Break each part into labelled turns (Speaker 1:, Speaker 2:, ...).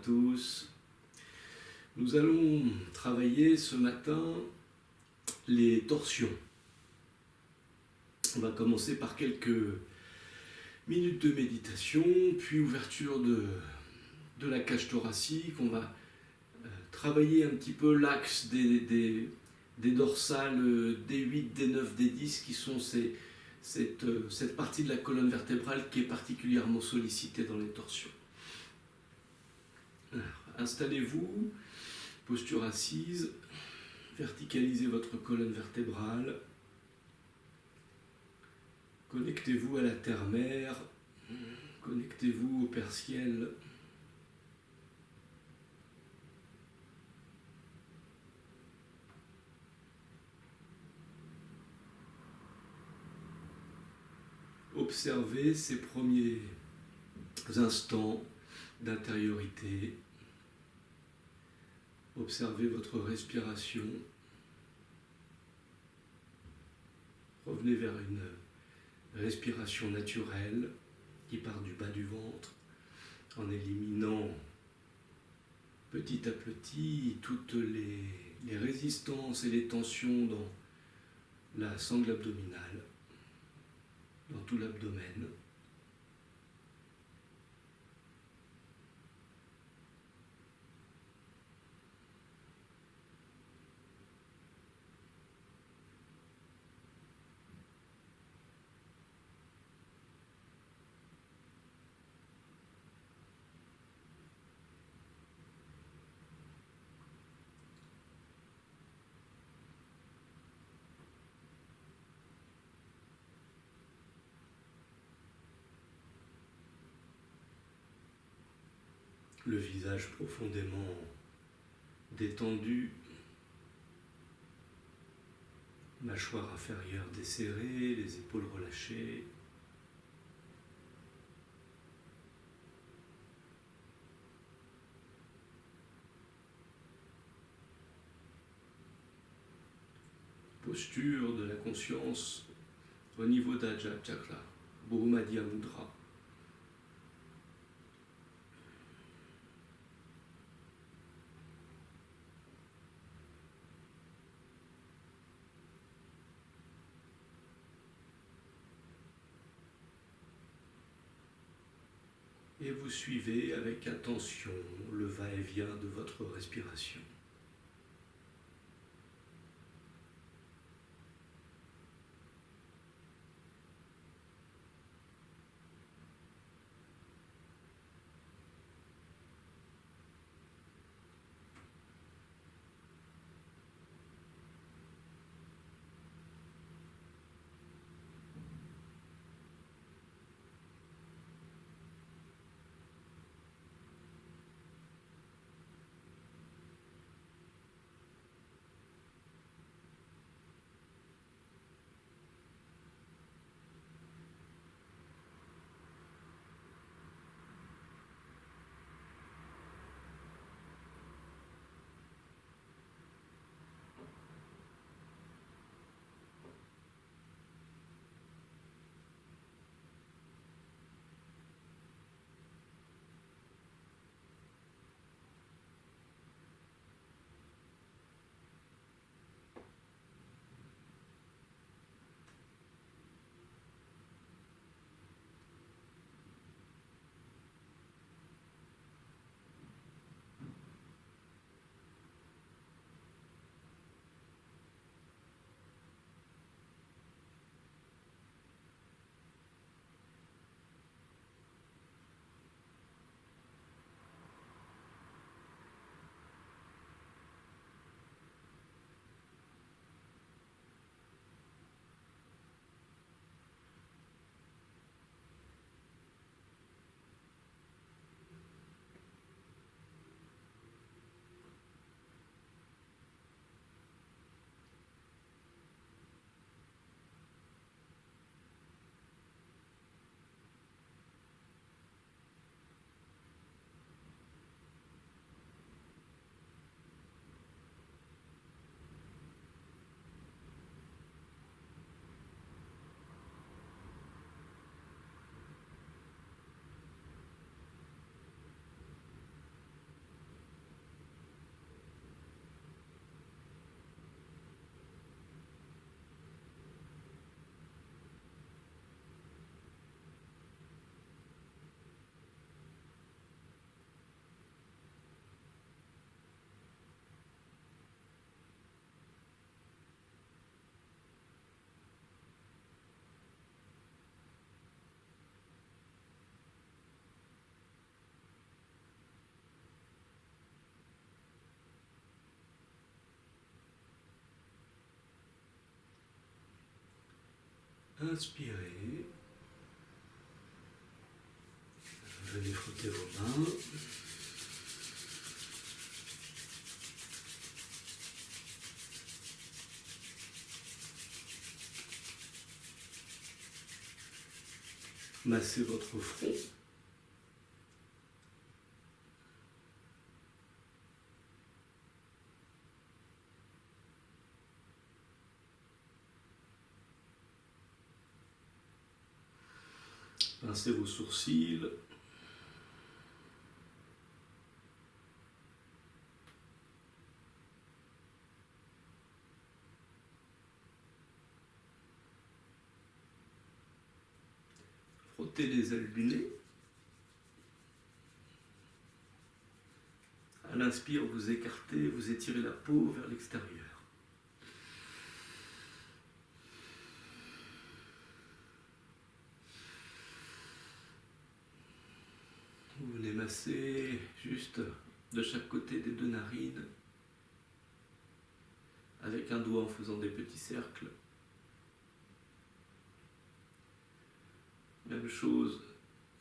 Speaker 1: tous. Nous allons travailler ce matin les torsions. On va commencer par quelques minutes de méditation, puis ouverture de la cage thoracique. On va travailler un petit peu l'axe des dorsales D8, D9, D10 qui sont cette partie de la colonne vertébrale qui est particulièrement sollicitée dans les torsions. Alors, installez-vous, posture assise, verticalisez votre colonne vertébrale, connectez-vous à la terre-mère, connectez-vous au Père-Ciel. Observez ces premiers instants d'intériorité. Observez votre respiration. Revenez vers une respiration naturelle qui part du bas du ventre en éliminant petit à petit toutes les résistances et les tensions dans la sangle abdominale, dans tout l'abdomen. Le visage profondément détendu, mâchoire inférieure desserrée, les épaules relâchées. Posture de la conscience au niveau d'Ajna Chakra, Bhumadhya Mudra. Et vous suivez avec attention le va-et-vient de votre respiration. Inspirez. Venez frotter vos mains. Massez votre front. Pincez vos sourcils. Frottez les ailes du nez. À l'inspire, vous écartez, vous étirez la peau vers l'extérieur. Vous venez masser juste de chaque côté des deux narines, avec un doigt en faisant des petits cercles. Même chose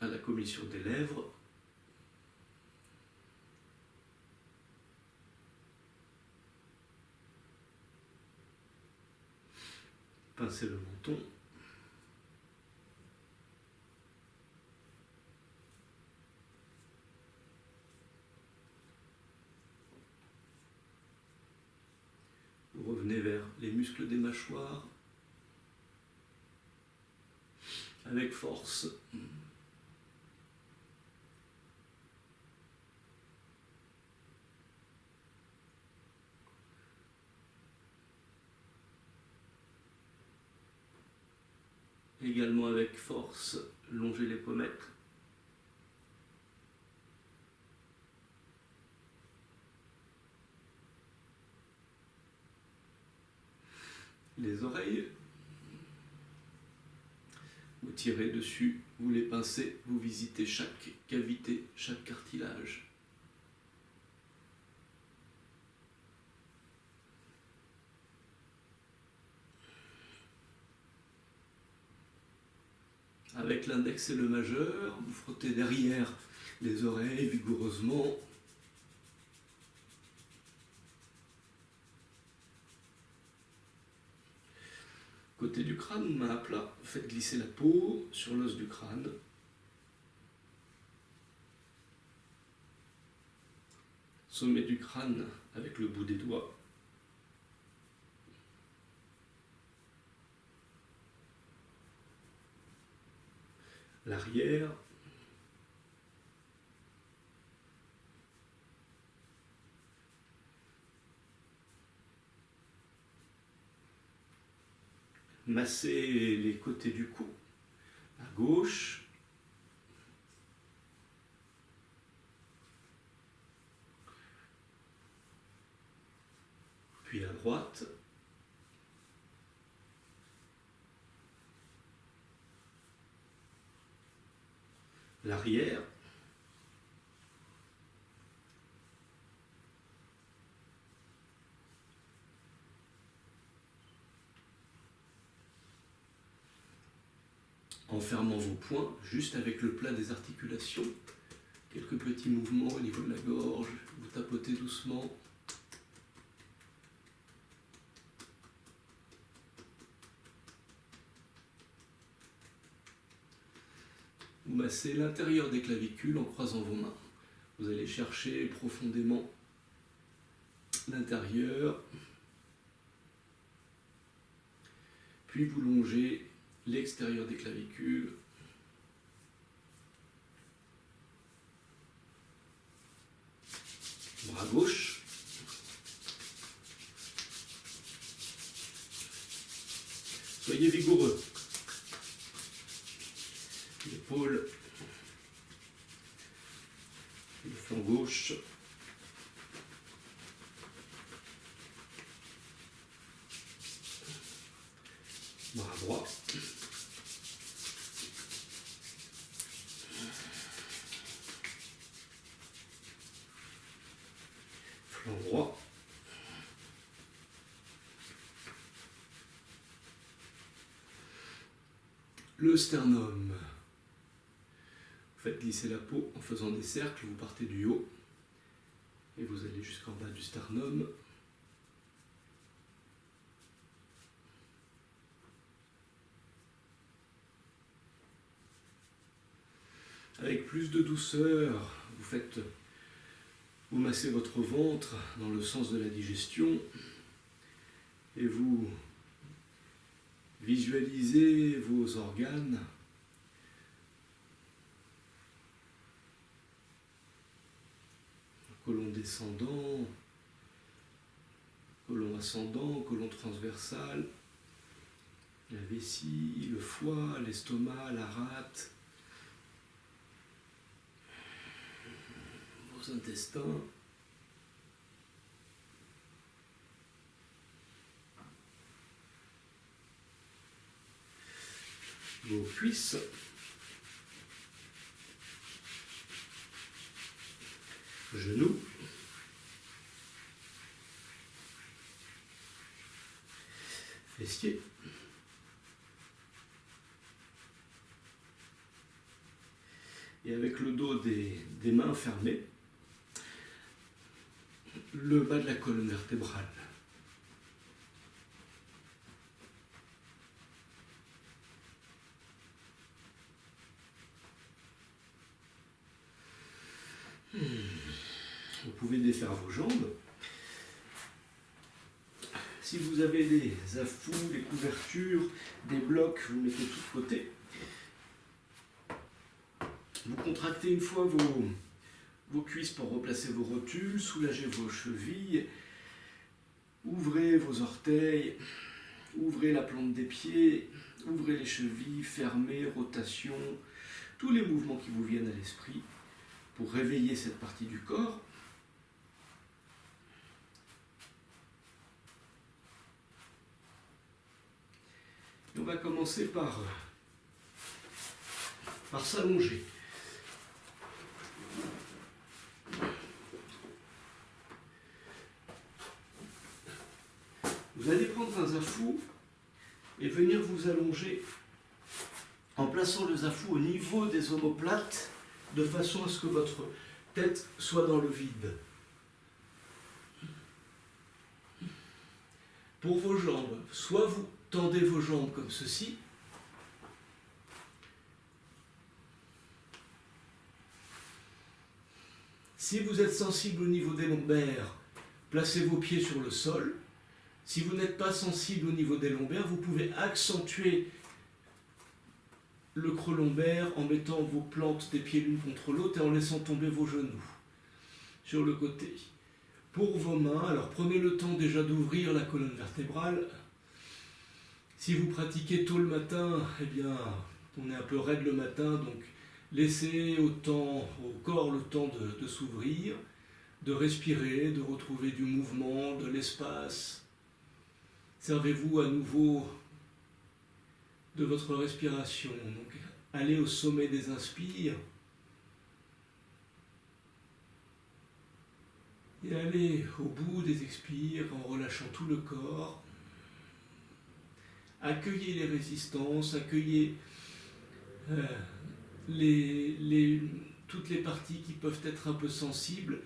Speaker 1: à la commission des lèvres. Pincez le menton. Vous revenez vers les muscles des mâchoires avec force. Également avec force, longez les pommettes. Les oreilles. Vous tirez dessus, vous les pincez, vous visitez chaque cavité, chaque cartilage. Avec l'index et le majeur, vous frottez derrière les oreilles vigoureusement. Côté du crâne, main à plat, faites glisser la peau sur l'os du crâne. Sommet du crâne avec le bout des doigts. L'arrière. Massez les côtés du cou, à gauche, puis à droite, l'arrière, en fermant vos poings, juste avec le plat des articulations. Quelques petits mouvements au niveau de la gorge, vous tapotez doucement. Vous massez l'intérieur des clavicules en croisant vos mains. Vous allez chercher profondément l'intérieur, puis vous longez l'extérieur des clavicules. Bras gauche. Soyez vigoureux. L'épaule, le flanc gauche. Bras droit. Flanc droit. le sternum. Vous faites glisser la peau en faisant des cercles, vous partez du haut et vous allez jusqu'en bas du sternum. Avec plus de douceur, vous massez votre ventre dans le sens de la digestion et vous visualisez vos organes. Côlon descendant, côlon ascendant, côlon transversal, la vessie, le foie, l'estomac, la rate, vos intestins, vos cuisses, genoux, fessiers, et avec le dos des mains fermées, le bas de la colonne vertébrale. Vous pouvez défaire vos jambes. Si vous avez des affous, des couvertures, des blocs, vous mettez tout de côté. Vous contractez une fois vos cuisses pour replacer vos rotules, soulagez vos chevilles, ouvrez vos orteils, ouvrez la plante des pieds, ouvrez les chevilles, fermez, rotation, tous les mouvements qui vous viennent à l'esprit pour réveiller cette partie du corps. Et on va commencer par s'allonger. Vous allez prendre un zafou et venir vous allonger en plaçant le zafou au niveau des omoplates de façon à ce que votre tête soit dans le vide. Pour vos jambes, soit vous tendez vos jambes comme ceci, si vous êtes sensible au niveau des lombaires, placez vos pieds sur le sol. Si vous n'êtes pas sensible au niveau des lombaires, vous pouvez accentuer le creux lombaire en mettant vos plantes des pieds l'une contre l'autre et en laissant tomber vos genoux sur le côté. Pour vos mains, alors prenez le temps déjà d'ouvrir la colonne vertébrale. Si vous pratiquez tôt le matin, eh bien, on est un peu raide le matin, donc laissez au corps le temps de s'ouvrir, de respirer, de retrouver du mouvement, de l'espace. Servez-vous à nouveau de votre respiration. Donc, allez au sommet des inspires et allez au bout des expires en relâchant tout le corps. Accueillez les résistances, accueillez toutes les parties qui peuvent être un peu sensibles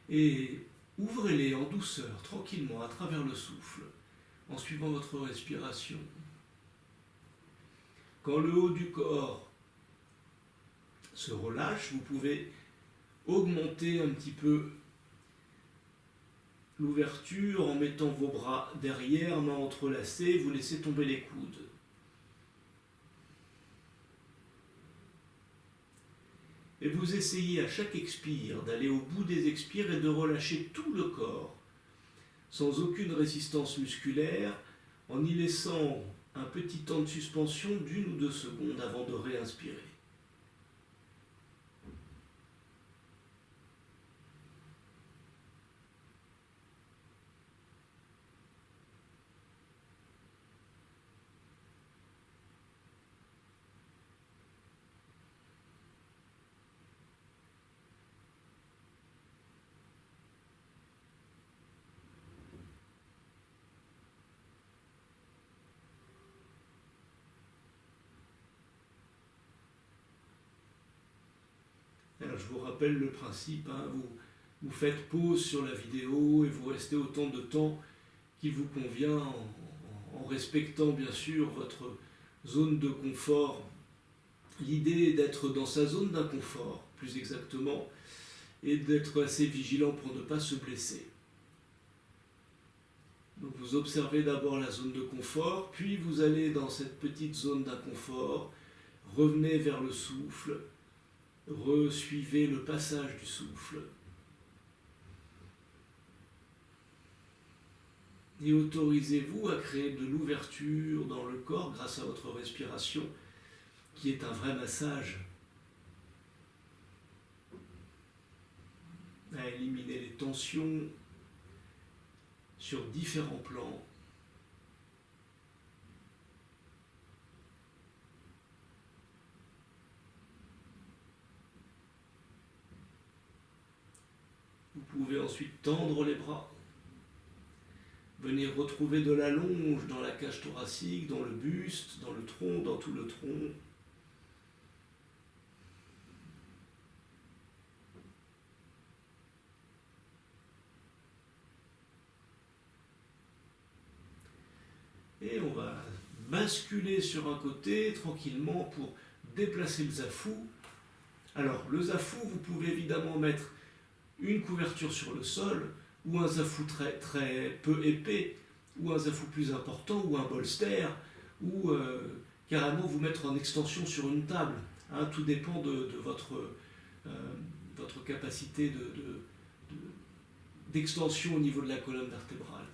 Speaker 1: et ouvrez-les en douceur, tranquillement, à travers le souffle, en suivant votre respiration. Quand le haut du corps se relâche, vous pouvez augmenter un petit peu l'ouverture en mettant vos bras derrière, mains entrelacées, vous laissez tomber les coudes. Et vous essayez à chaque expire d'aller au bout des expires et de relâcher tout le corps, sans aucune résistance musculaire, en y laissant un petit temps de suspension d'1 ou 2 secondes avant de réinspirer. je vous rappelle le principe, hein, vous faites pause sur la vidéo et vous restez autant de temps qu'il vous convient en respectant bien sûr votre zone de confort. L'idée est d'être dans sa zone d'inconfort, plus exactement, et d'être assez vigilant pour ne pas se blesser. Donc vous observez d'abord la zone de confort, puis vous allez dans cette petite zone d'inconfort, revenez vers le souffle, suivez le passage du souffle. Et autorisez-vous à créer de l'ouverture dans le corps grâce à votre respiration, qui est un vrai massage. À éliminer les tensions sur différents plans. Vous pouvez ensuite tendre les bras. Venir retrouver de la longe dans la cage thoracique, dans le buste, dans le tronc, dans tout le tronc. Et on va basculer sur un côté tranquillement pour déplacer le zafou. Alors le zafou, vous pouvez évidemment mettre une couverture sur le sol, ou un zafou très peu épais, ou un zafou plus important, ou un bolster, ou carrément vous mettre en extension sur une table. Hein, tout dépend de votre capacité d'extension au niveau de la colonne vertébrale.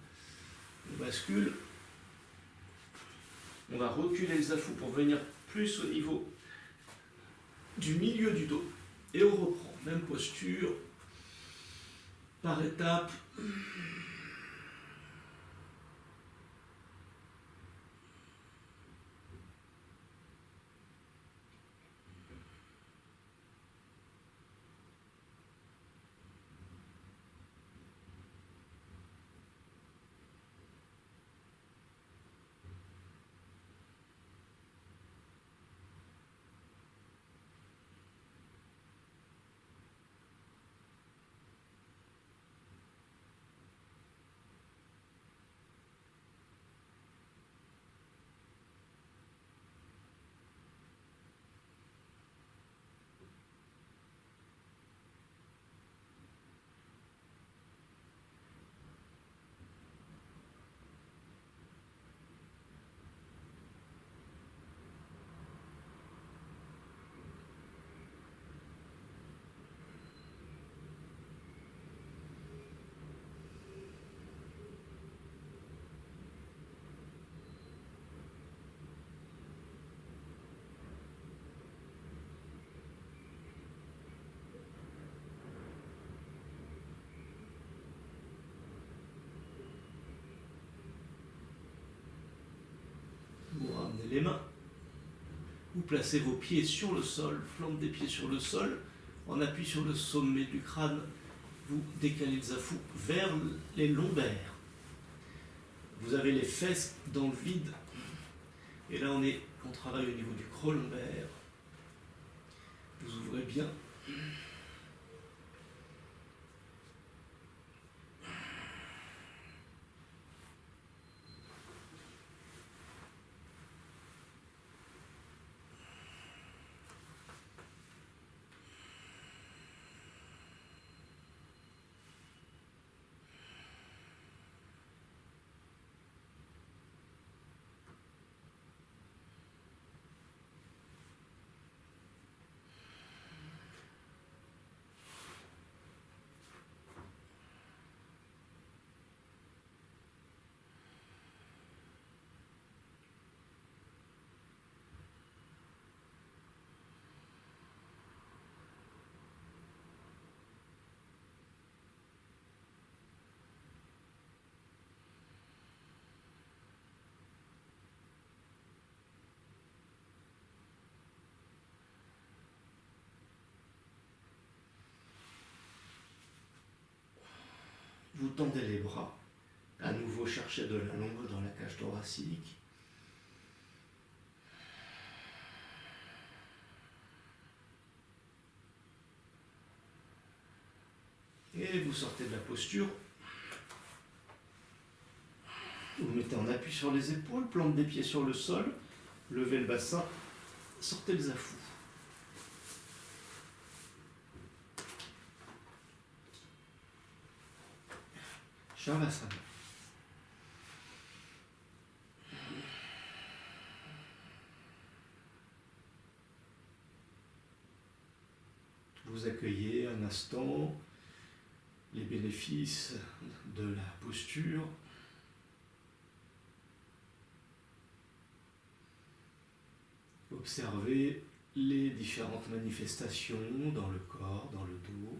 Speaker 1: On bascule. On va reculer le zafou pour venir plus au niveau du milieu du dos. Et on reprend, même posture, par étapes. Vous ramenez les mains. Vous placez vos pieds sur le sol, flanque des pieds sur le sol, en appui sur le sommet du crâne. Vous décalez le zafou vers les lombaires. Vous avez les fesses dans le vide. Et là, on travaille au niveau du creux lombaire. Vous ouvrez bien. Vous tendez les bras. À nouveau, cherchez de la longueur dans la cage thoracique. Et vous sortez de la posture. Vous mettez en appui sur les épaules, plante des pieds sur le sol, levez le bassin, sortez le zafou. Shavasana. Vous accueillez un instant les bénéfices de la posture. Observez les différentes manifestations dans le corps, dans le dos.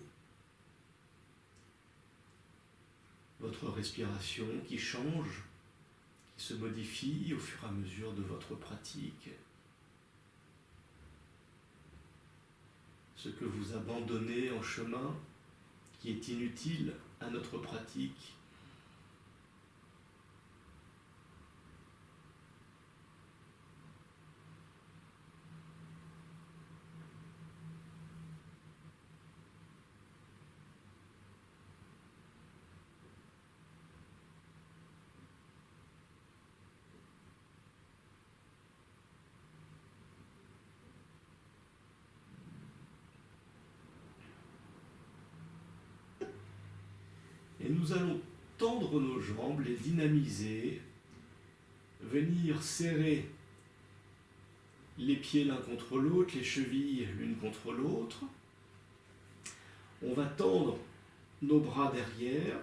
Speaker 1: Votre respiration qui change, qui se modifie au fur et à mesure de votre pratique. Ce que vous abandonnez en chemin, qui est inutile à notre pratique. Et nous allons tendre nos jambes, les dynamiser, venir serrer les pieds l'un contre l'autre, les chevilles l'une contre l'autre. On va tendre nos bras derrière,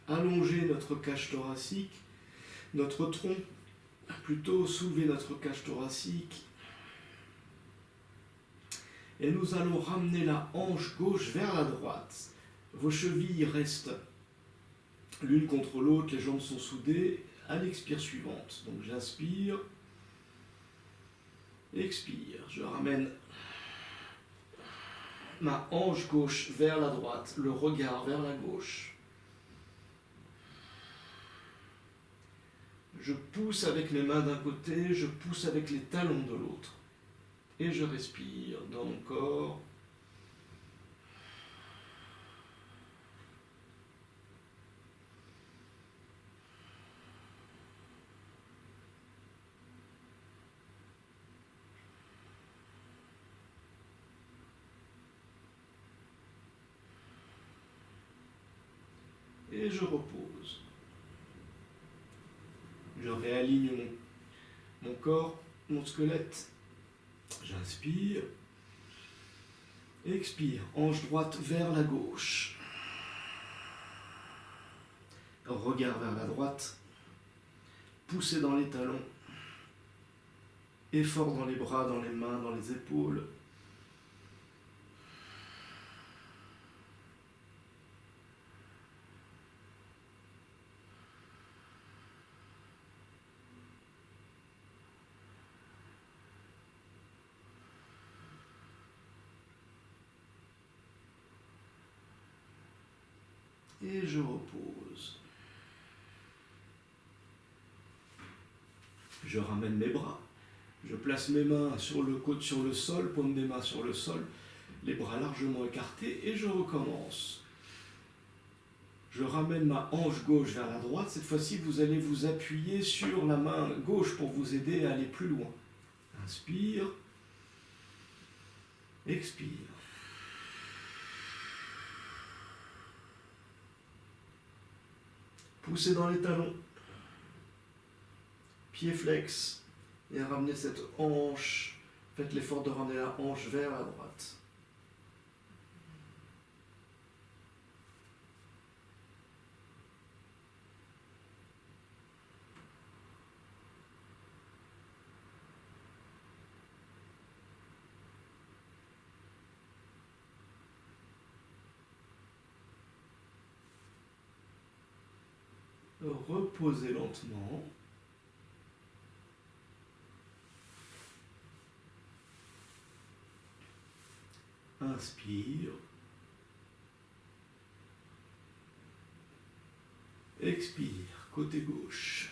Speaker 1: allonger notre cage thoracique, notre tronc, plutôt soulever notre cage thoracique. Et nous allons ramener la hanche gauche vers la droite. Vos chevilles restent l'une contre l'autre, les jambes sont soudées à l'expire suivante. Donc j'inspire, expire, je ramène ma hanche gauche vers la droite, le regard vers la gauche. Je pousse avec mes mains d'un côté, je pousse avec les talons de l'autre. Et je respire dans mon corps. Et je repose. Je réaligne mon corps, mon squelette. J'inspire. Expire. Hanche droite vers la gauche. Regard vers la droite. Poussez dans les talons. Effort dans les bras, dans les mains, dans les épaules. Et je repose. Je ramène mes bras. Je place mes mains sur le côté, sur le sol, paume des mains sur le sol, les bras largement écartés et je recommence. Je ramène ma hanche gauche vers la droite. Cette fois-ci, vous allez vous appuyer sur la main gauche pour vous aider à aller plus loin. Inspire. Expire. Poussez dans les talons. Pied flex. Et ramenez cette hanche. Faites l'effort de ramener la hanche vers la droite. Reposez lentement. Inspire. Expire, côté gauche.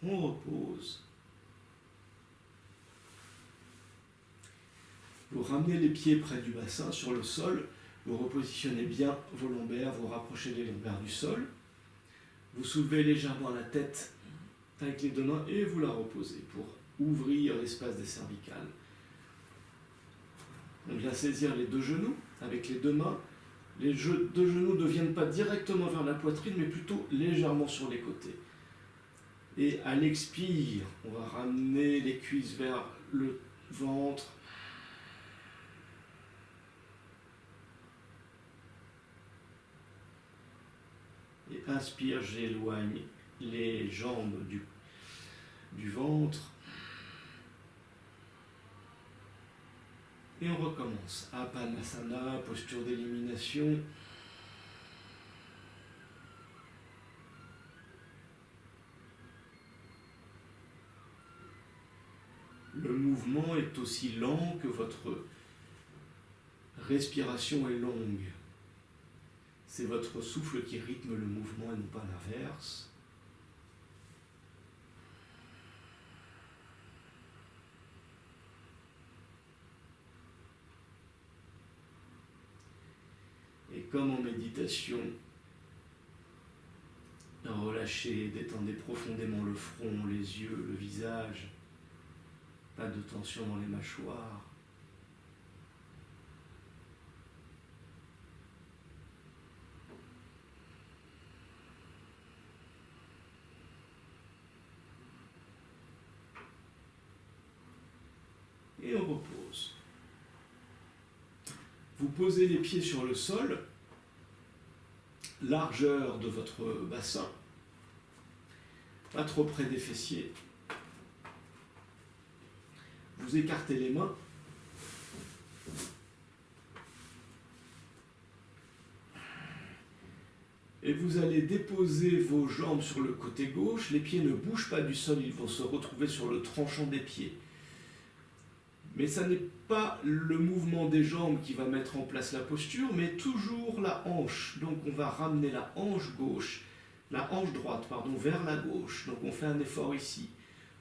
Speaker 1: On repose. Vous ramenez les pieds près du bassin sur le sol. Vous repositionnez bien vos lombaires, vous rapprochez les lombaires du sol. Vous soulevez légèrement la tête avec les deux mains et vous la reposez pour ouvrir l'espace des cervicales. On vient saisir les deux genoux avec les deux mains. Les deux genoux ne viennent pas directement vers la poitrine, mais plutôt légèrement sur les côtés. Et à l'expire, on va ramener les cuisses vers le ventre. Et inspire, j'éloigne les jambes du ventre. Et on recommence. Apanasana, posture d'élimination. Le mouvement est aussi lent que votre respiration est longue. C'est votre souffle qui rythme le mouvement et non pas l'inverse. Et comme en méditation, relâchez, détendez profondément le front, les yeux, le visage. Pas de tension dans les mâchoires. Et on repose. Vous posez les pieds sur le sol, largeur de votre bassin, pas trop près des fessiers. Vous écartez les mains. Et vous allez déposer vos jambes sur le côté gauche. Les pieds ne bougent pas du sol, ils vont se retrouver sur le tranchant des pieds. Mais ça n'est pas le mouvement des jambes qui va mettre en place la posture, mais toujours la hanche. Donc on va ramener la hanche gauche, la hanche droite, vers la gauche. Donc on fait un effort ici.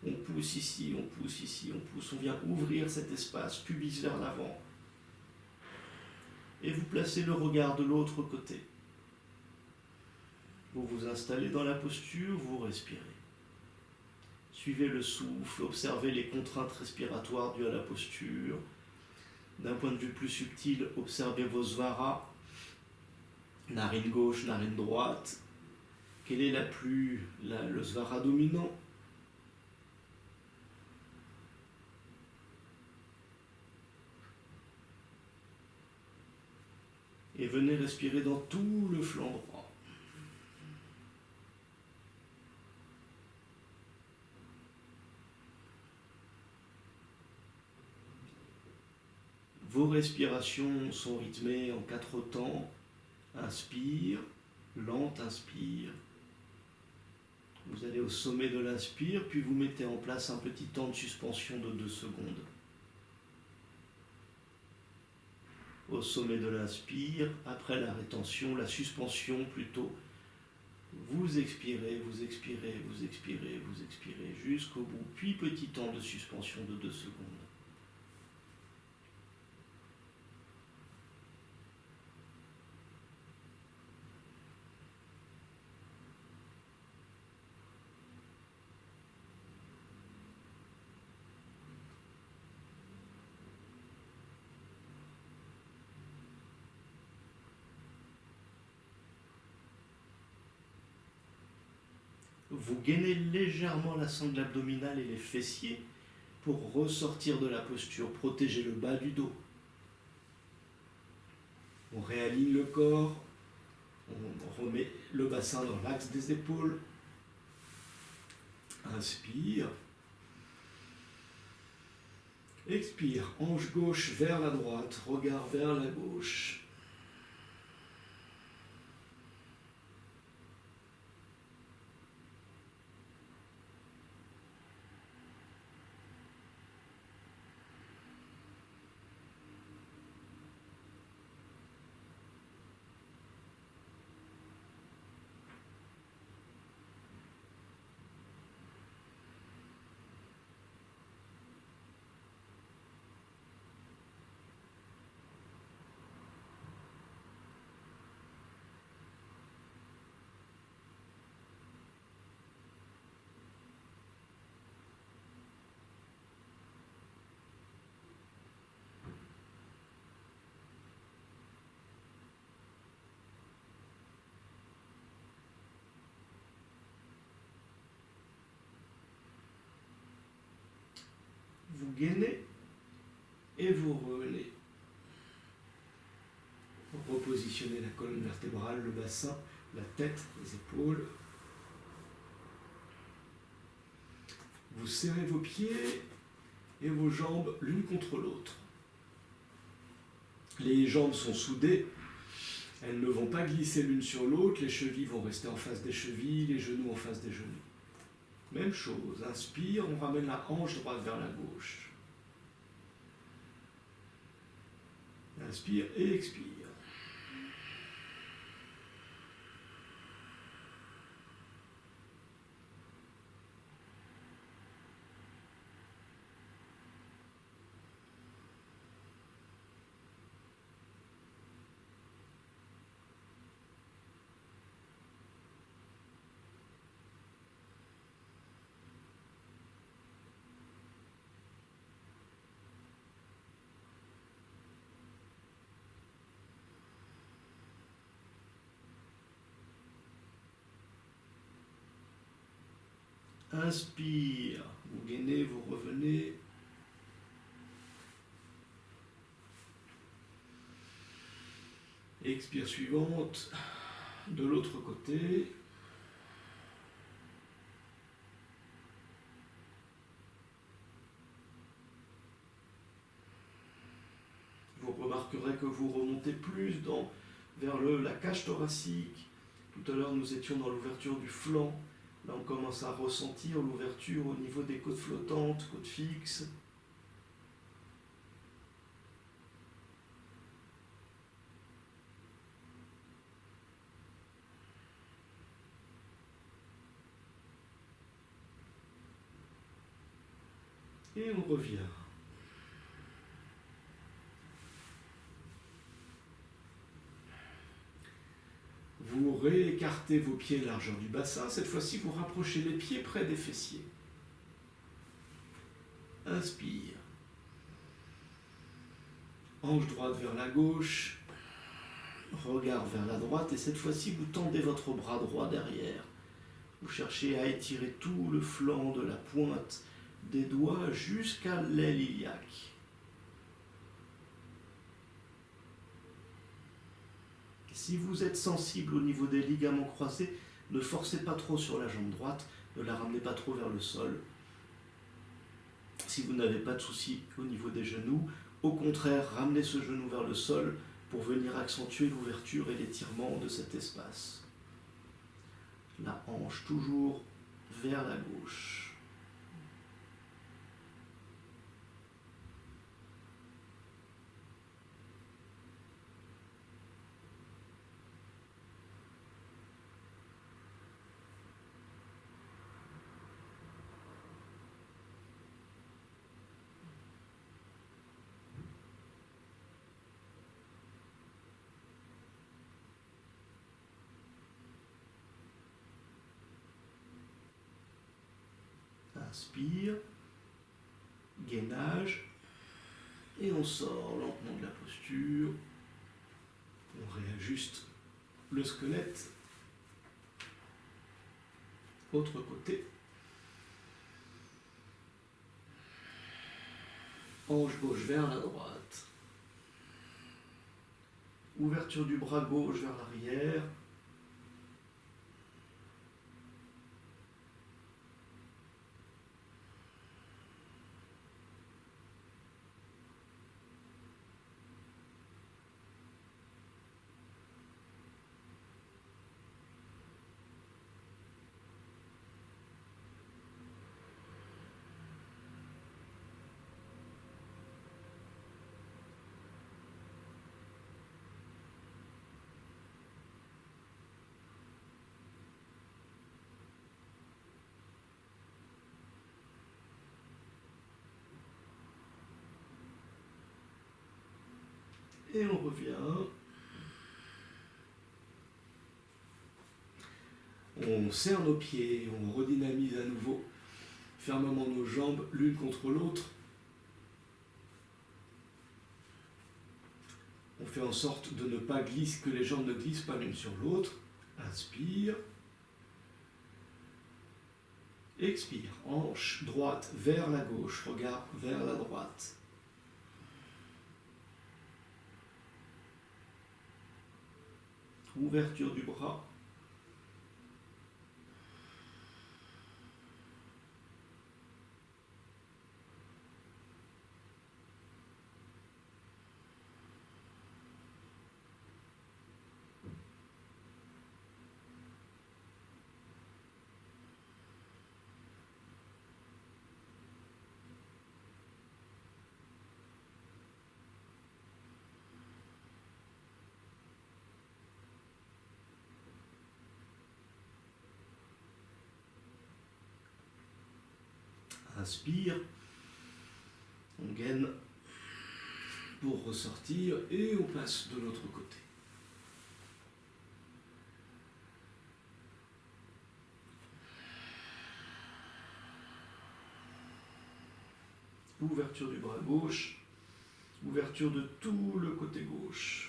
Speaker 1: On pousse ici, on pousse ici, on pousse. On vient ouvrir cet espace, pubis vers l'avant. Et vous placez le regard de l'autre côté. Vous vous installez dans la posture, vous respirez. Suivez le souffle, observez les contraintes respiratoires dues à la posture. D'un point de vue plus subtil, observez vos svaras, narine gauche, narine droite. Quel est le svara dominant? Et venez respirer dans tout le flanc droit. Vos respirations sont rythmées en 4 temps. Inspire, lente inspire. Vous allez au sommet de l'inspire, puis vous mettez en place un petit temps de suspension de 2 secondes. Au sommet de l'inspire, après la rétention, la suspension plutôt, vous expirez, vous expirez, vous expirez, vous expirez jusqu'au bout, puis petit temps de suspension de 2 secondes. Vous gainez légèrement la sangle abdominale et les fessiers pour ressortir de la posture, protéger le bas du dos. On réaligne le corps, on remet le bassin dans l'axe des épaules. Inspire. Expire, hanche gauche vers la droite, regard vers la gauche. vous gainez et vous revenez. Repositionnez la colonne vertébrale, le bassin, la tête, les épaules. Vous serrez vos pieds et vos jambes l'une contre l'autre. Les jambes sont soudées, elles ne vont pas glisser l'une sur l'autre, les chevilles vont rester en face des chevilles, les genoux en face des genoux. Même chose, inspire, on ramène la hanche droite vers la gauche. Inspire et expire. Inspire, vous gainez, vous revenez. Expire suivante, de l'autre côté. Vous remarquerez que vous remontez plus vers la cage thoracique. Tout à l'heure, nous étions dans l'ouverture du flanc. Là, on commence à ressentir l'ouverture au niveau des côtes flottantes, côtes fixes. Et on revient. Vous réécartez vos pieds largeur du bassin. Cette fois-ci, vous rapprochez les pieds près des fessiers. Inspire. Hanche droite vers la gauche. Regard vers la droite. Et cette fois-ci, vous tendez votre bras droit derrière. Vous cherchez à étirer tout le flanc de la pointe des doigts jusqu'à l'aile iliaque. Si vous êtes sensible au niveau des ligaments croisés, ne forcez pas trop sur la jambe droite, ne la ramenez pas trop vers le sol. Si vous n'avez pas de soucis au niveau des genoux, au contraire, ramenez ce genou vers le sol pour venir accentuer l'ouverture et l'étirement de cet espace. La hanche toujours vers la gauche. Inspire, gainage, et on sort lentement de la posture. On réajuste le squelette. Autre côté. Hanche gauche vers la droite. Ouverture du bras gauche vers l'arrière. Et on revient. On serre nos pieds, on redynamise à nouveau fermement nos jambes l'une contre l'autre. On fait en sorte de ne pas glisser, que les jambes ne glissent pas l'une sur l'autre. Inspire.
Speaker 2: Expire, hanche droite vers la gauche, regard vers la droite. Ouverture du bras. Inspire, on gaine pour ressortir et on passe de l'autre côté. Ouverture du bras gauche, ouverture de tout le côté gauche.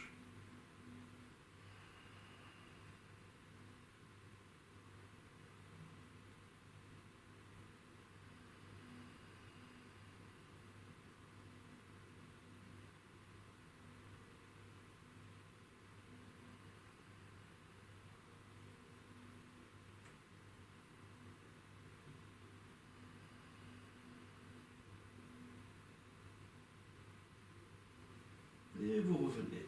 Speaker 2: Et vous revenez.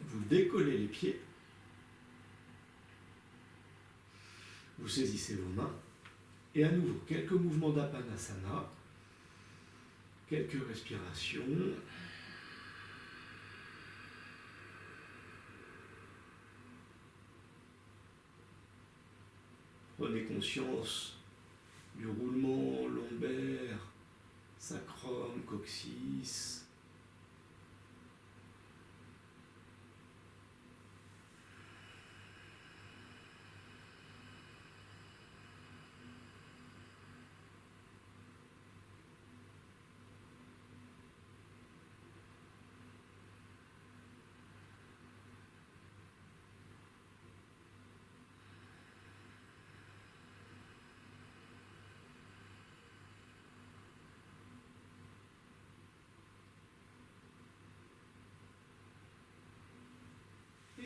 Speaker 2: Vous décollez les pieds. Vous saisissez vos mains. Et à nouveau, quelques mouvements d'Apanasana. Quelques respirations. Prenez conscience du roulement lombaire, sacrum, coccyx.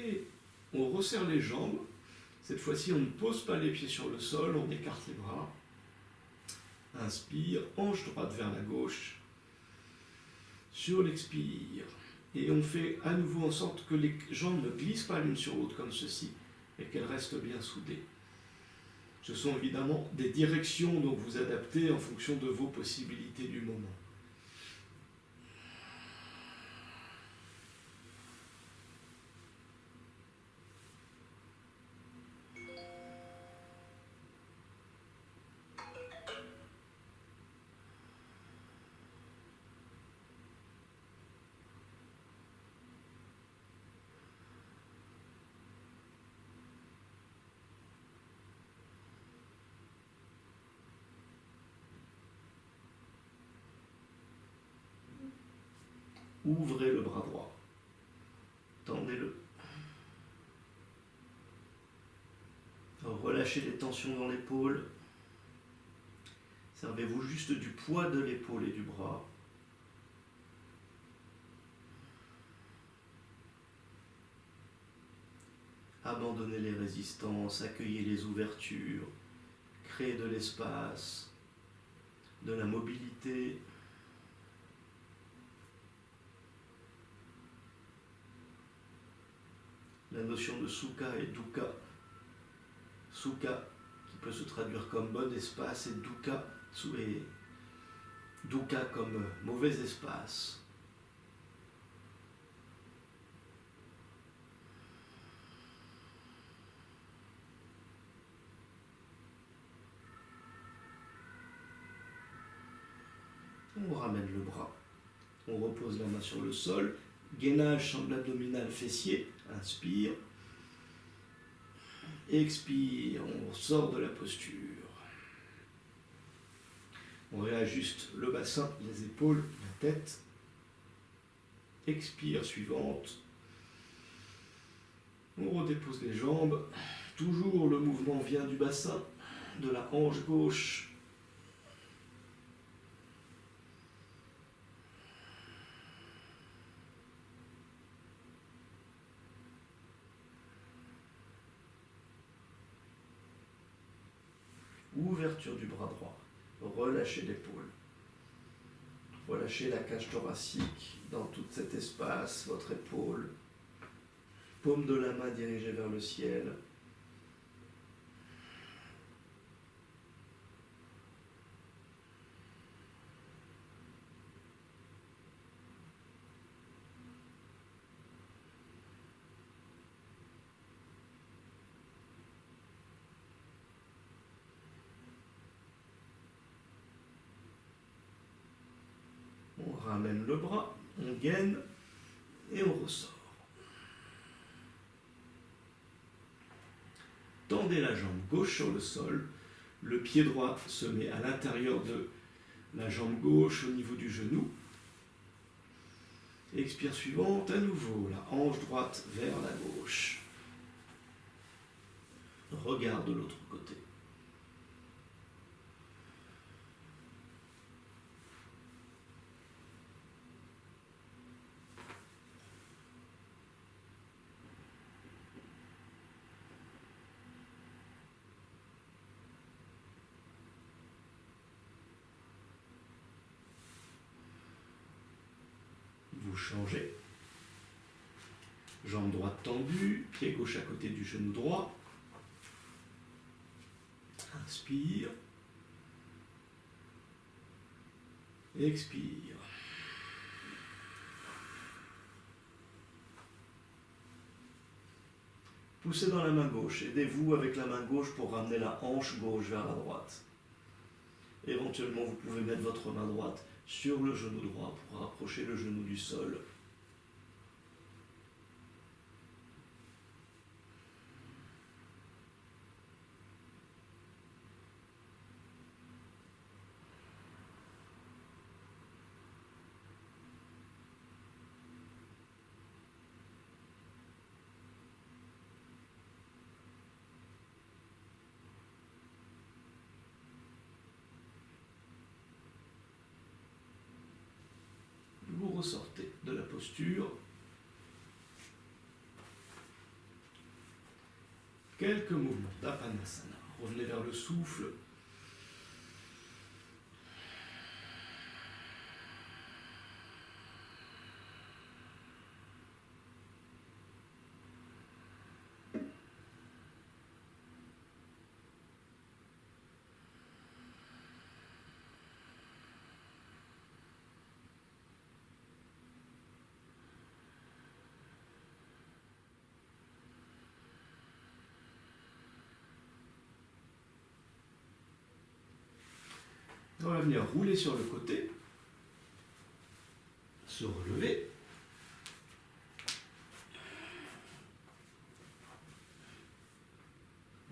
Speaker 2: Et on resserre les jambes. Cette fois-ci, on ne pose pas les pieds sur le sol, on écarte les bras. Inspire, hanche droite vers la gauche. Sur l'expire. Et on fait à nouveau en sorte que les jambes ne glissent pas l'une sur l'autre comme ceci, et qu'elles restent bien soudées. Ce sont évidemment des directions dont vous adaptez en fonction de vos possibilités du moment. Ouvrez le bras droit. Tendez-le. Relâchez les tensions dans l'épaule. Servez-vous juste du poids de l'épaule et du bras. Abandonnez les résistances, accueillez les ouvertures, créez de l'espace, de la mobilité. La notion de sukha et dukkha. Sukha qui peut se traduire comme bon espace et dukkha comme mauvais espace. On ramène le bras. On repose la main sur le sol. Gainage, sangle abdominal, fessier. Inspire. Expire. On sort de la posture. On réajuste le bassin, les épaules, la tête. Expire suivante. On redépose les jambes. Toujours le mouvement vient du bassin, de la hanche gauche. Ouverture du bras droit. Relâchez l'épaule. Relâchez la cage thoracique dans tout cet espace, votre épaule. Paume de la main dirigée vers le ciel. On ramène le bras, on gaine et on ressort. Tendez la jambe gauche sur le sol, le pied droit se met à l'intérieur de la jambe gauche au niveau du genou. Expire suivante, à nouveau, la hanche droite vers la gauche. Regarde de l'autre côté. Vous changez. Jambe droite tendue, pied gauche à côté du genou droit. Inspire. Expire. Poussez dans la main gauche. Aidez-vous avec la main gauche pour ramener la hanche gauche vers la droite. Éventuellement, vous pouvez mettre votre main droite sur le genou droit pour rapprocher le genou du sol. Vous ressortez de la posture. Quelques mouvements d'Apanasana. Revenez vers le souffle. On va venir rouler sur le côté, se relever.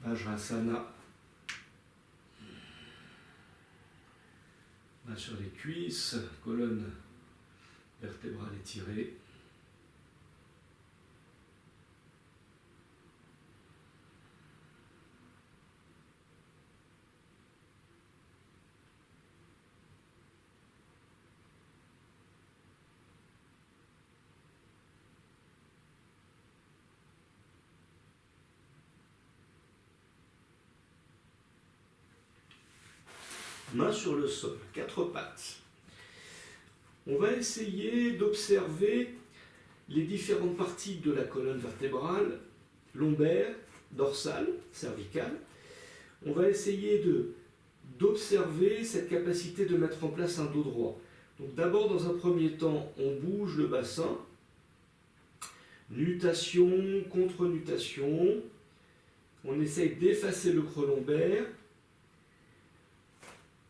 Speaker 2: Vajrasana. Main sur les cuisses, colonne vertébrale étirée. Main sur le sol, quatre pattes. On va essayer d'observer les différentes parties de la colonne vertébrale, lombaire, dorsale, cervicale. On va essayer d'observer cette capacité de mettre en place un dos droit. Donc d'abord, dans un premier temps, on bouge le bassin. Nutation, contre-nutation. On essaye d'effacer le creux lombaire.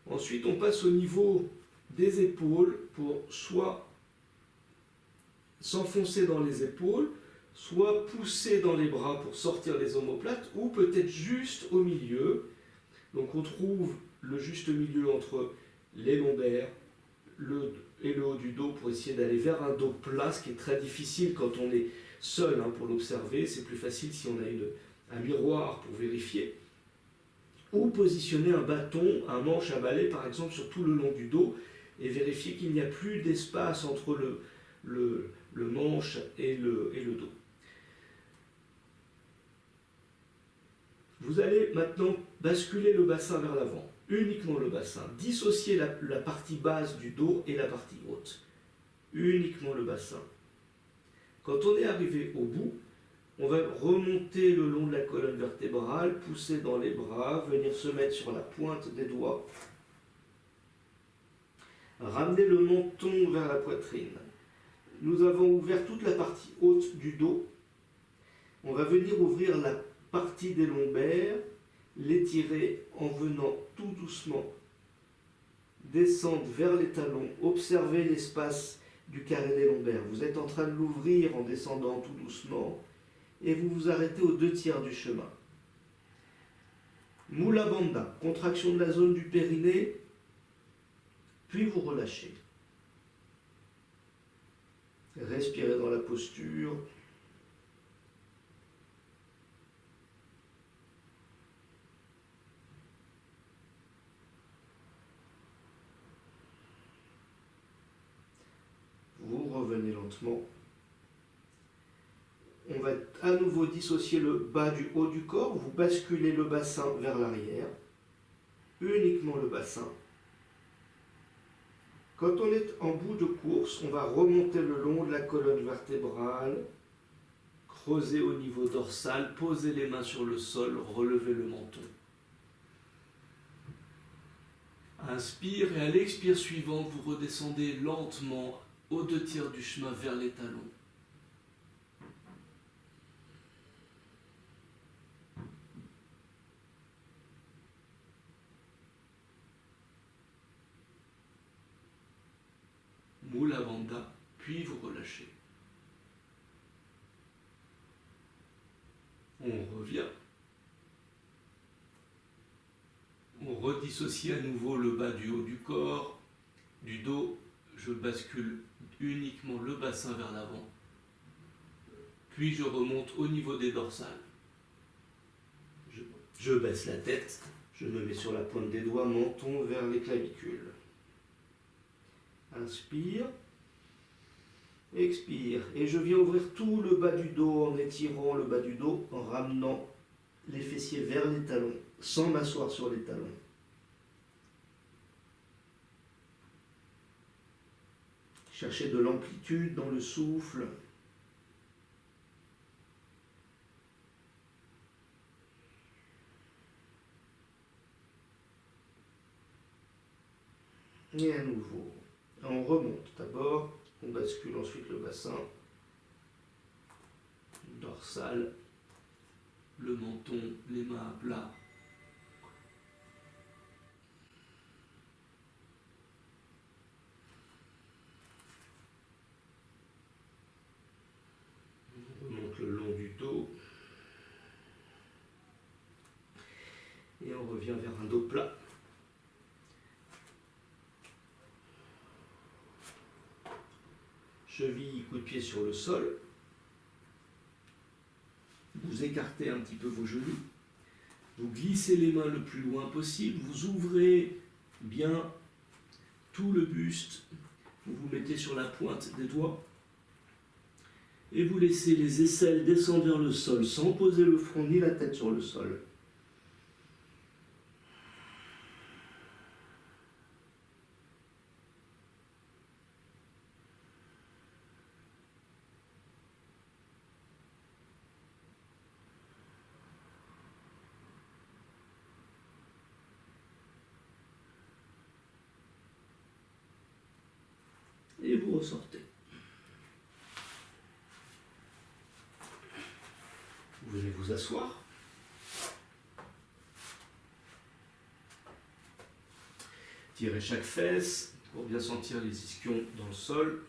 Speaker 2: Ensuite, on passe au niveau des épaules pour soit s'enfoncer dans les épaules, soit pousser dans les bras pour sortir les omoplates, ou peut-être juste au milieu. Donc on trouve le juste milieu entre les lombaires, le et le haut du dos pour essayer d'aller vers un dos plat, ce qui est très difficile quand on est seul pour l'observer. C'est plus facile si on a un miroir pour vérifier. Ou positionner un bâton, un manche à balai par exemple sur tout le long du dos et vérifier qu'il n'y a plus d'espace entre le manche et le dos. Vous allez maintenant basculer le bassin vers l'avant, uniquement le bassin. Dissocier la partie basse du dos et la partie haute. Uniquement le bassin. Quand on est arrivé au bout, on va remonter le long de la colonne vertébrale, pousser dans les bras, venir se mettre sur la pointe des doigts. Ramener le menton vers la poitrine. Nous avons ouvert toute la partie haute du dos. On va venir ouvrir la partie des lombaires, l'étirer en venant tout doucement descendre vers les talons, observez l'espace du carré des lombaires. Vous êtes en train de l'ouvrir en descendant tout doucement et vous vous arrêtez aux 2/3 du chemin. Mula Bandha, contraction de la zone du périnée, puis vous relâchez. Respirez dans la posture. Vous revenez lentement. On va à nouveau dissocier le bas du haut du corps. Vous basculez le bassin vers l'arrière. Uniquement le bassin. Quand on est en bout de course, on va remonter le long de la colonne vertébrale, creuser au niveau dorsal, poser les mains sur le sol, relever le menton. Inspire et à l'expire suivante, vous redescendez lentement aux 2/3 du chemin vers les talons. Mula Bandha, puis vous relâchez. On revient. On redissocie à nouveau le bas du haut du corps, du dos. Je bascule uniquement le bassin vers l'avant. Puis je remonte au niveau des dorsales. Je baisse la tête. Je me mets sur la pointe des doigts, menton vers les clavicules. Inspire. Expire. Et je viens ouvrir tout le bas du dos en étirant le bas du dos, en ramenant les fessiers vers les talons, sans m'asseoir sur les talons. Cherchez de l'amplitude dans le souffle. Et à nouveau, on remonte d'abord, on bascule ensuite le bassin, dorsal, le menton, les mains à plat. On remonte le long du dos. Et on revient vers un dos plat. Cheville, coup de pied sur le sol. Vous écartez un petit peu vos genoux. Vous glissez les mains le plus loin possible. Vous ouvrez bien tout le buste. Vous vous mettez sur la pointe des doigts. Et vous laissez les aisselles descendre vers le sol sans poser le front ni la tête sur le sol. Et vous ressortez. Vous venez vous asseoir. Tirez chaque fesse pour bien sentir les ischions dans le sol.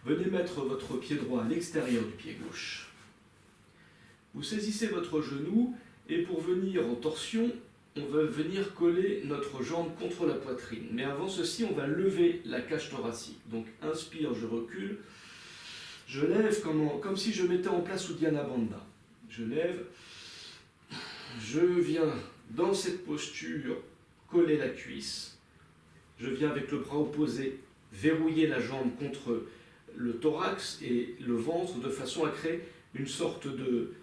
Speaker 2: Venez mettre votre pied droit à l'extérieur du pied gauche. Vous saisissez votre genou et pour venir en torsion,
Speaker 1: on va venir coller notre jambe contre la poitrine. Mais avant ceci, on va lever la cage thoracique. Donc inspire, je recule. Je lève comme si je mettais en place Uddiyana Bandha. Je lève. Je viens dans cette posture coller la cuisse. Je viens avec le bras opposé verrouiller la jambe contre le thorax et le ventre de façon à créer une sorte de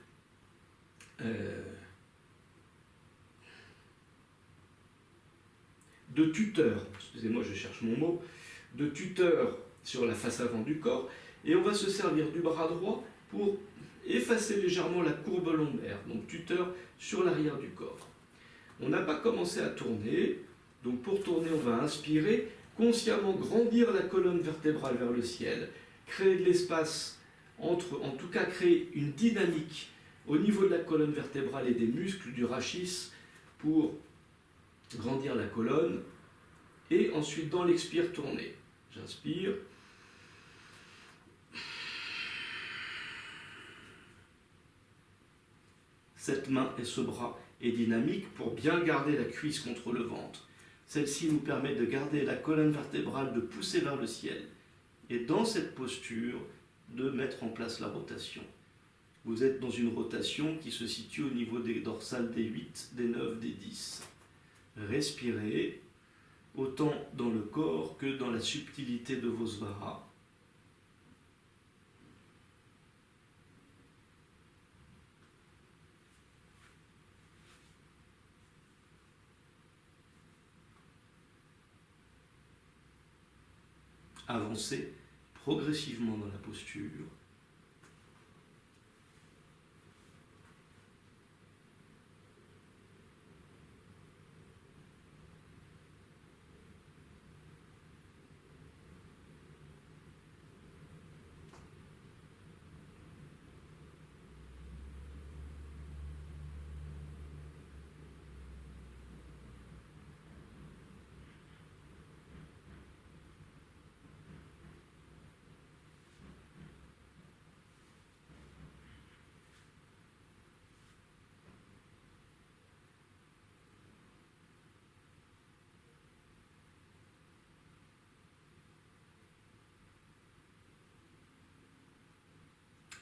Speaker 1: tuteur, excusez-moi je cherche mon mot, de tuteur sur la face avant du corps, et on va se servir du bras droit pour effacer légèrement la courbe lombaire, donc tuteur sur l'arrière du corps. On n'a pas commencé à tourner, donc pour tourner on va inspirer, consciemment grandir la colonne vertébrale vers le ciel, créer de l'espace en tout cas créer une dynamique au niveau de la colonne vertébrale et des muscles du rachis pour grandir la colonne, et ensuite dans l'expire tourner. J'inspire. Cette main et ce bras est dynamique pour bien garder la cuisse contre le ventre. Celle-ci nous permet de garder la colonne vertébrale, de pousser vers le ciel. Et dans cette posture, de mettre en place la rotation. Vous êtes dans une rotation qui se situe au niveau des dorsales des 8, des 9, des 10. Respirez, autant dans le corps que dans la subtilité de vos svaras. Avancez progressivement dans la posture.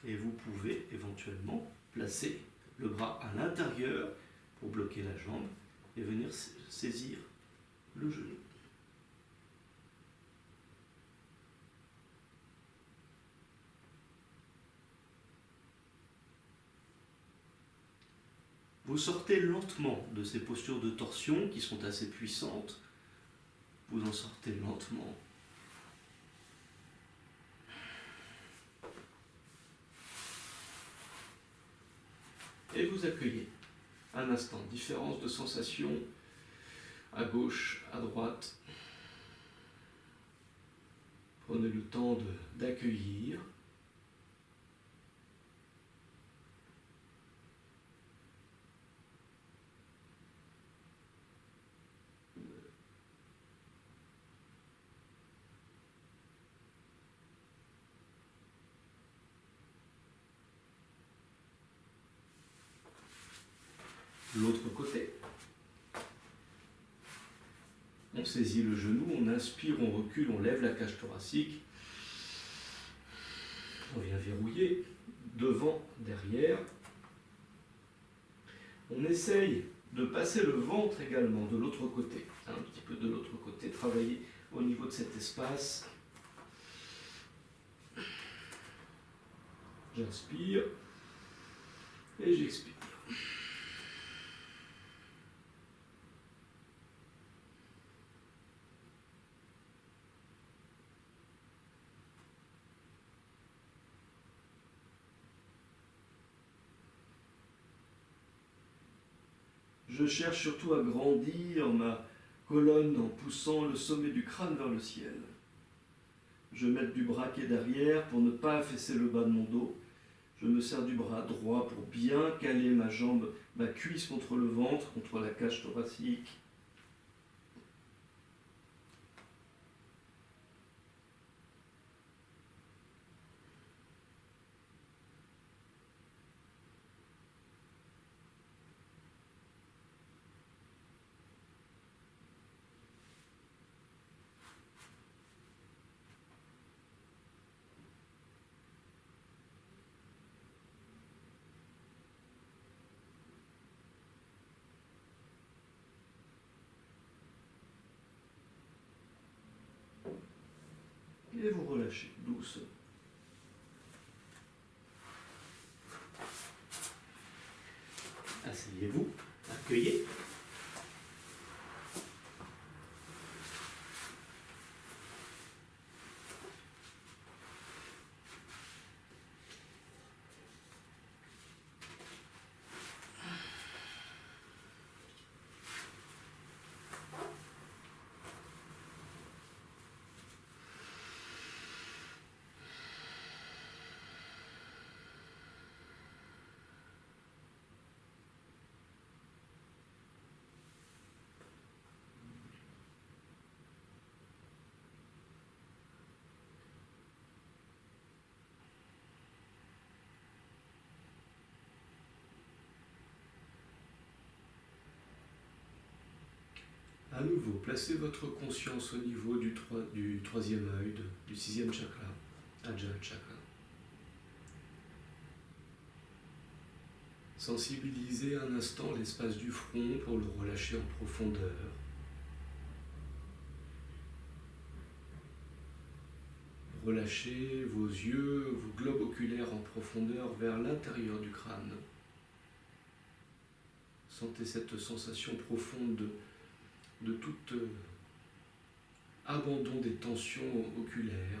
Speaker 1: Et vous pouvez éventuellement placer le bras à l'intérieur pour bloquer la jambe et venir saisir le genou. Vous sortez lentement de ces postures de torsion qui sont assez puissantes. Vous en sortez lentement. Et vous accueillez un instant, différence de sensation à gauche, à droite. Prenez le temps d'accueillir. L'autre côté. On saisit le genou, on inspire, on recule, on lève la cage thoracique. On vient verrouiller devant, derrière. On essaye de passer le ventre également de l'autre côté. Un petit peu de l'autre côté, travailler au niveau de cet espace. J'inspire et j'expire. Je cherche surtout à grandir ma colonne en poussant le sommet du crâne vers le ciel. Je mets du bras qui est derrière pour ne pas affaisser le bas de mon dos. Je me sers du bras droit pour bien caler ma jambe, ma cuisse contre le ventre, contre la cage thoracique.
Speaker 2: Et vous relâchez doucement. Asseyez-vous, accueillez.
Speaker 1: À nouveau, placez votre conscience au niveau du troisième œil, du sixième chakra, Ajna chakra. Sensibilisez un instant l'espace du front pour le relâcher en profondeur. Relâchez vos yeux, vos globes oculaires en profondeur vers l'intérieur du crâne. Sentez cette sensation profonde de tout abandon des tensions oculaires.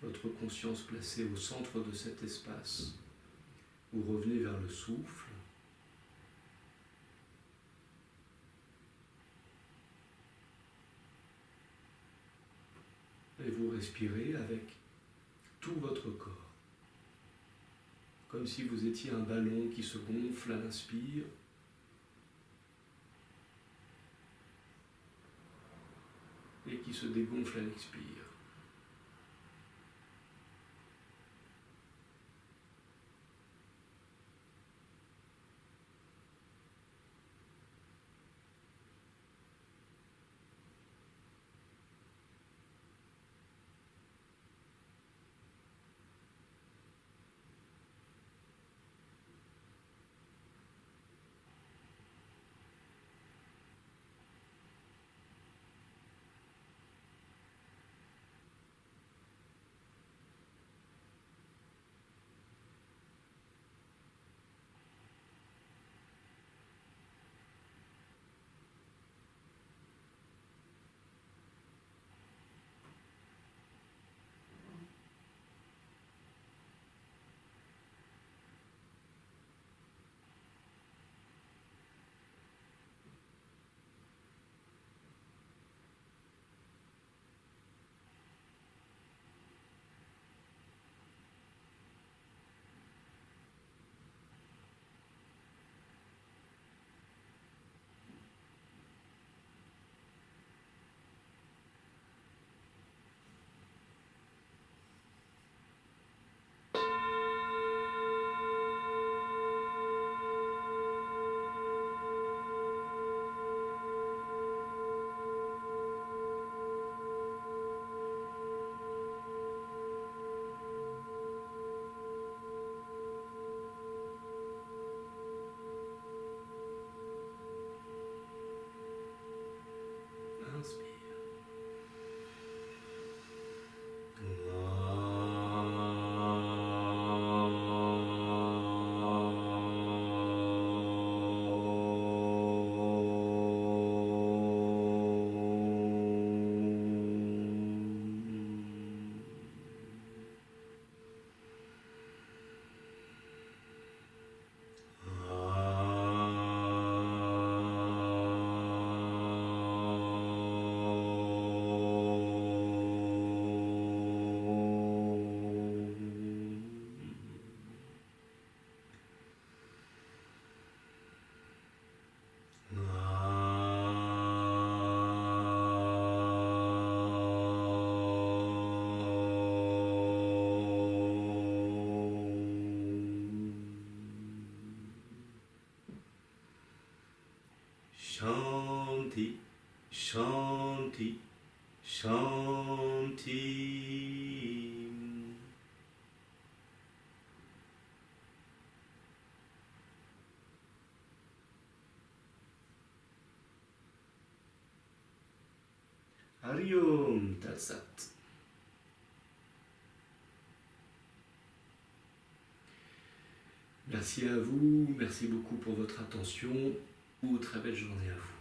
Speaker 1: Votre conscience placée au centre de cet espace. Vous revenez vers le souffle. Et vous respirez avec tout votre corps. Comme si vous étiez un ballon qui se gonfle à l'inspire. Et qui se dégonfle à l'expire. Shanti, Shanti, Shanti. Hari Hariom Tatsat. Merci à vous, merci beaucoup pour votre attention. Très belle journée à vous.